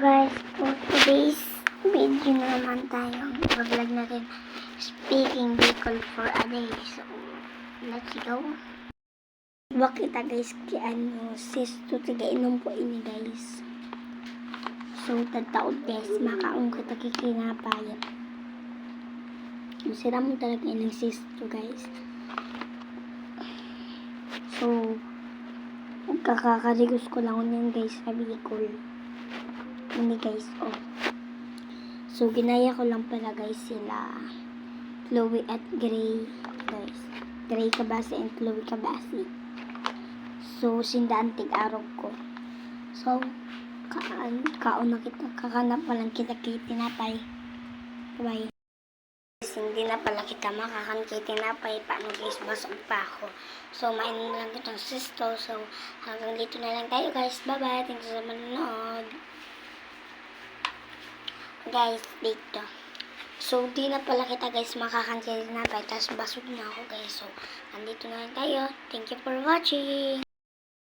guys, for today's video na naman tayong vlog natin speaking Bicol for a day. So, let's go. Bakit guys, sis to tiga inom po ini guys. So, tataod guys, makaong ko takikinapayat. Masira mo talaga inang sis to guys. So, kakakaligos ko lang yun guys sa Bicol. Ini guys, oh. So, ginaya ko lang pala guys sila Chloe at Gray guys. Gray Cabasi and Chloe Cabasi. So, sindaantig araw ko. So, kauna kita, kakanap pa lang kita kay tinapay. Bye. Hindi na pala kita makakan kay tinapay. Paano guys, basog pa ako. So, mainom lang kitang sisto. So, hanggang dito na lang tayo guys. Bye-bye. Thank you sa manonood. Guys, dito. So, di na pala kita guys makakan kay tinapay. Tapos basog na ako guys. So, andito na lang tayo. Thank you for watching.